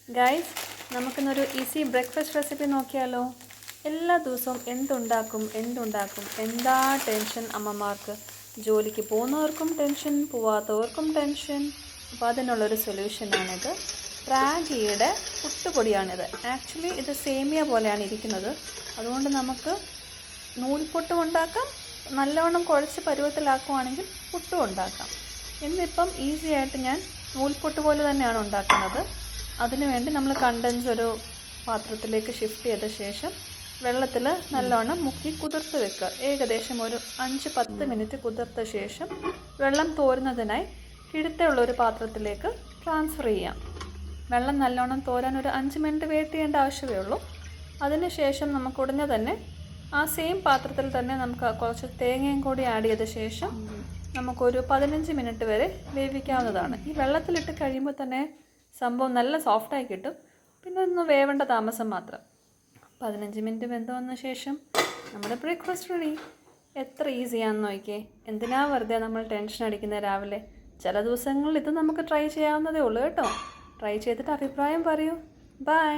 Guys, നമുക്കിന്നൊരു easy breakfast recipe നോക്കിയാലോ. എല്ലാ ദിവസവും എന്തുണ്ടാക്കും എന്താ ടെൻഷൻ അമ്മമാർക്ക്. ജോലിക്ക് പോകുന്നവർക്കും ടെൻഷൻ, പോവാത്തവർക്കും ടെൻഷൻ. അപ്പോൾ അതിനുള്ളൊരു സൊല്യൂഷനാണിത്. റാഗിയുടെ പുട്ടുപൊടിയാണിത്. ആക്ച്വലി ഇത് സേമിയ പോലെയാണ് ഇരിക്കുന്നത്. അതുകൊണ്ട് നമുക്ക് നൂൽപുട്ടും ഉണ്ടാക്കാം, നല്ലവണ്ണം കുഴച്ച് പരുവത്തിലാക്കുവാണെങ്കിൽ പുട്ടും ഉണ്ടാക്കാം. ഇന്നിപ്പം ഈസി ആയിട്ട് ഞാൻ നൂൽപുട്ട് പോലെ തന്നെയാണ് ഉണ്ടാക്കുന്നത്. അതിനുവേണ്ടി നമ്മൾ കണ്ടൻസ് ഒരു പാത്രത്തിലേക്ക് ഷിഫ്റ്റ് ചെയ്ത ശേഷം വെള്ളത്തിൽ നല്ലോണം മുക്കി കുതിർത്ത് വെക്കുക. ഏകദേശം ഒരു 5-10 മിനിറ്റ് കുതിർത്ത ശേഷം വെള്ളം തോരുന്നതിനായി കിഴുത്തുള്ളൊരു പാത്രത്തിലേക്ക് ട്രാൻസ്ഫർ ചെയ്യാം. വെള്ളം നല്ലോണം തോരാൻ ഒരു 5 മിനിറ്റ് വെയിറ്റ് ചെയ്യേണ്ട ആവശ്യമേ ഉള്ളൂ. അതിനുശേഷം നമുക്ക് ഉടനെ തന്നെ ആ സെയിം പാത്രത്തിൽ തന്നെ നമുക്ക് കുറച്ച് തേങ്ങയും കൂടി ആഡ് ചെയ്ത ശേഷം നമുക്കൊരു 15 മിനിറ്റ് വരെ വേവിക്കാവുന്നതാണ്. ഈ വെള്ളത്തിലിട്ട് കഴിയുമ്പോൾ തന്നെ സംഭവം നല്ല സോഫ്റ്റായി കിട്ടും. പിന്നെ ഒന്ന് വേവേണ്ട താമസം മാത്രം. 15 മിനിറ്റ് വെന്ത് വന്ന ശേഷം നമ്മുടെ ബ്രേക്ക്ഫാസ്റ്റ് റെഡി. എത്ര ഈസിയാണെന്ന് നോക്കിയേ. എന്തിനാ വെറുതെ നമ്മൾ ടെൻഷൻ അടിക്കുന്നത് രാവിലെ. ചില ദിവസങ്ങളിൽ ഇത് നമുക്ക് ട്രൈ ചെയ്യാവുന്നതേ ഉള്ളൂ കേട്ടോ. ട്രൈ ചെയ്തിട്ട് അഭിപ്രായം പറയൂ. ബൈ.